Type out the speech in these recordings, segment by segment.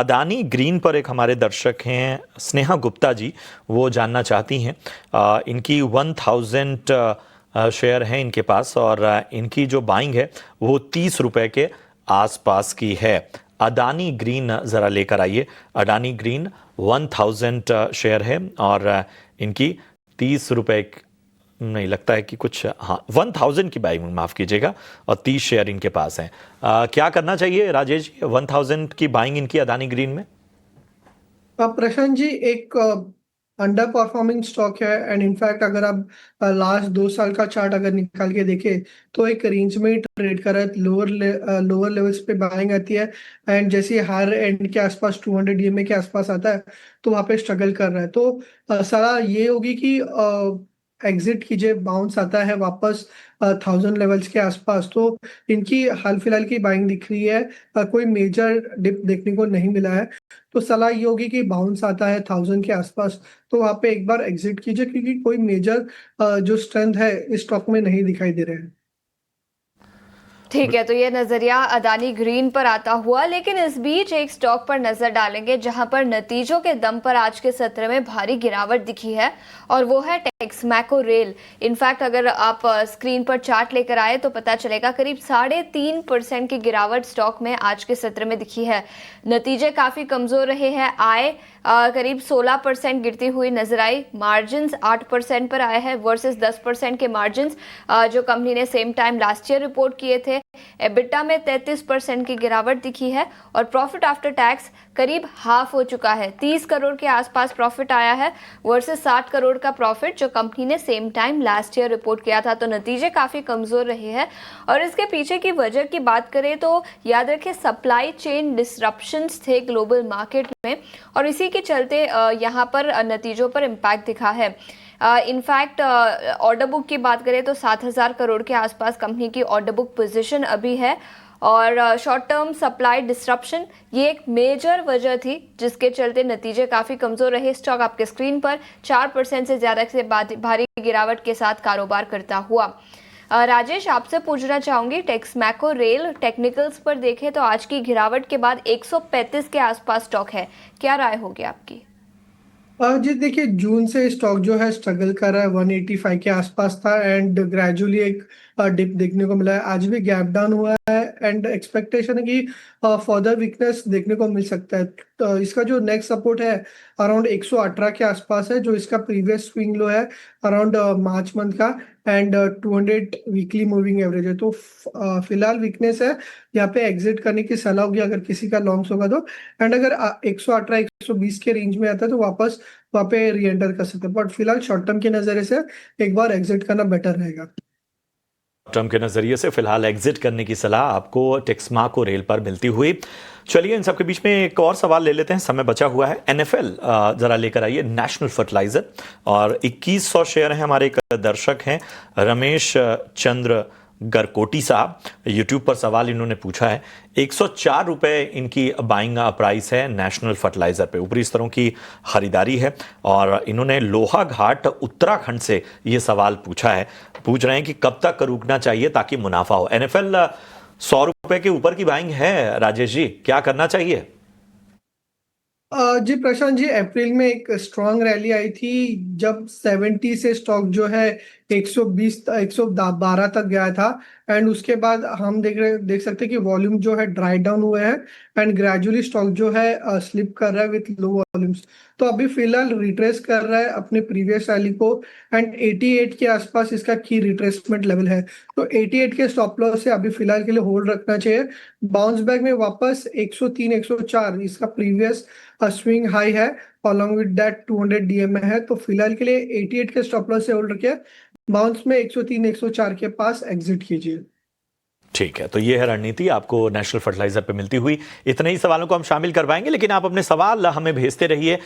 Adani green पर एक हमारे दर्शक हैं स्नेहा गुप्ता जी, वो जानना चाहती हैं। इनकी 1000 शेयर हैं इनके पास और इनकी जो बाइंग है वो 30 रुपए के आसपास की है। अडानी ग्रीन ज़रा लेकर आइए। अडानी ग्रीन 1000 शेयर है और इनकी 30 रुपए नहीं लगता है कि कुछ, हाँ 1000 की बाइंग, माफ़ कीजिएगा, और 30 शेयर इनके पास हैं। क्या करना चाहिए राजेश, 1000 की बाइंग इनकी अडानी ग्रीन में? प्रशांत जी, एक अंडर परफॉर्मिंग स्टॉक है एंड इनफैक्ट अगर आप लास्ट 2 साल का चार्ट अगर निकाल के देखें तो एक रेंज में ही ट्रेड कर रहा है। लोअर लेवल्स पे बाइंग आती है एंड जैसे हायर एंड के आसपास 200 ईएमए के आसपास आता है तो वहाँ पे स्ट्रगल कर रहा है। तो सलाह ये होगी कि एग्जिट कीजिए। बाउंस आता है वापस 1000 लेवल्स के आसपास तो इनकी हाल फिलहाल की बाइंग दिख रही है। कोई मेजर डिप देखने को नहीं मिला है। तो सलाह ये होगी कि बाउंस आता है 1000 के आसपास तो वहाँ पे एक बार एग्जिट कीजिए, क्योंकि कोई मेजर जो स्ट्रेंथ है इस स्टॉक में नहीं दिखाई दे रहे हैं। ठीक है, तो ये नजरिया अडानी ग्रीन पर आता हुआ, लेकिन इस बीच एक स्टॉक पर नजर डालेंगे जहां पर नतीजों के दम पर आज के सत्र में भारी गिरावट दिखी है और वो है टेक्समैको रेल। इनफैक्ट अगर आप स्क्रीन पर चार्ट लेकर आए तो पता चलेगा करीब 3.5% की गिरावट स्टॉक में आज के सत्र में दिखी है। नतीजे काफी कमजोर रहे हैं। आय करीब 16% गिरती हुई नजर आई। मार्जिन 8% पर आए हैं वर्सेस 10% के मार्जिन जो कंपनी ने same time last year report किए थे। एबिटा में 33% की गिरावट दिखी है और प्रॉफिट आफ्टर टैक्स करीब हाफ हो चुका है। 30 करोड़ के आसपास प्रॉफिट आया है वर्सेस 60 करोड़ का प्रॉफिट जो कंपनी ने same time last year report किया था। तो नतीजे काफी कमजोर रहे हैं और इसके पीछे की वजह की बात करें तो याद रखें सप्लाई चेन डिसरप्शंस थे ग्लोबल मार्केट में और इसी के चलते यहाँ पर नतीजों पर इम्पैक्ट दिखा है। इनफैक्ट ऑर्डर बुक की बात करें तो 7000 करोड़ के आसपास कंपनी की ऑर्डर बुक पोजीशन अभी है और शॉर्ट टर्म सप्लाई डिस्ट्रप्शन ये एक मेजर वजह थी जिसके चलते नतीजे काफ़ी कमज़ोर रहे। स्टॉक आपके स्क्रीन पर 4% से ज़्यादा से भारी गिरावट के साथ कारोबार करता हुआ। राजेश, आपसे पूछना चाहूंगी टेक्समैको रेल टेक्निकल्स पर देखें तो आज की गिरावट के बाद 135 के आसपास स्टॉक है, क्या राय होगी आपकी? जी देखिए, जून से स्टॉक जो है स्ट्रगल कर रहा है। 185 के आसपास था एंड ग्रेजुअली एक डिप देखने को मिला है। आज भी गैप डाउन हुआ है एंड एक्सपेक्टेशन है कि फर्दर वीकनेस देखने को मिल सकता है। तो इसका जो नेक्स्ट सपोर्ट है अराउंड 118 के आसपास है, जो इसका प्रीवियस स्विंग लो है अराउंड मार्च मंथ का एंड 200 वीकली मूविंग एवरेज है। तो फिलहाल वीकनेस है, यहाँ पे एग्जिट करने की सलाह होगी अगर किसी का लॉन्ग्स होगा तो। एंड अगर 118 120 के रेंज में आता है तो वापस वहाँ पे री एंटर कर सकते हैं, बट फिलहाल शॉर्ट टर्म के नजरिए से एक बार एग्जिट करना बेटर रहेगा। टर्म के नजरिए से फिलहाल एग्जिट करने की सलाह आपको टेक्समैको रेल पर मिलती हुई। चलिए इन सबके बीच में एक और सवाल ले लेते हैं, समय बचा हुआ है। एनएफएल जरा लेकर आइए, नेशनल फर्टिलाइजर, और 2100 शेयर हैं। हमारे एक दर्शक हैं रमेश चंद्र गरकोटी साहब, यूट्यूब पर सवाल इन्होंने पूछा है। 104 रुपए इनकी बाइंग प्राइस है नेशनल फर्टिलाइजर पे, ऊपरी स्तरों की खरीदारी है और इन्होंने लोहा घाट उत्तराखंड से ये सवाल पूछा है। पूछ रहे हैं कि कब तक रुकना चाहिए ताकि मुनाफा हो। एनएफएल 100 रुपए के ऊपर की बाइंग है, राजेश जी क्या करना चाहिए? जी प्रशांत जी, अप्रैल में एक स्ट्रॉन्ग रैली आई थी जब 70 से स्टॉक जो है 120 112 तक गया था एंड उसके बाद हम देख सकते हैं कि वॉल्यूम जो है ड्राई डाउन हुए हैं एंड ग्रेजुअली स्टॉक जो है स्लिप कर रहा है विथ लो वॉल्यूम्स। तो अभी फिलहाल रिट्रेस कर रहा है अपने प्रीवियस रैली को एंड 88 के आसपास इसका की रिट्रेसमेंट लेवल है। तो 88 के स्टॉप लॉस से अभी फिलहाल के लिए होल्ड रखना चाहिए। बाउंस बैक में वापस 103 104 इसका प्रीवियस स्विंग हाई है, अलॉन्ग विद दैट 200 डीएमए है। तो फिलहाल के लिए 88 के स्टॉप लॉस से होल्ड रखिए। बाउंस में 103 104 के पास एग्जिट कीजिए। ठीक है, तो ये है रणनीति आपको नेशनल फर्टिलाइजर पे मिलती हुई। इतने ही सवालों को हम शामिल करवाएंगे, लेकिन आप अपने सवाल हमें भेजते रहिए।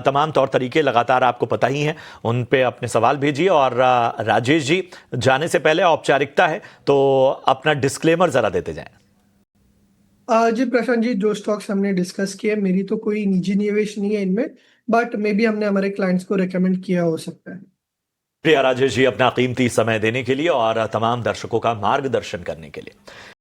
तमाम तौर तरीके लगातार आपको पता ही हैं, उन पे अपने सवाल भेजिए। और राजेश जी, जाने से पहले औपचारिकता है तो अपना डिस्क्लेमर जरा देते जाएं। जी प्रशांत जी, जो स्टॉक्स हमने डिस्कस किए मेरी तो कोई निजी निवेश नहीं है इनमें, बट मे बी हमने हमारे क्लाइंट्स को रेकमेंड किया हो सकता है। प्रिया राजेश जी, अपना कीमती समय देने के लिए और तमाम दर्शकों का मार्गदर्शन करने के लिए।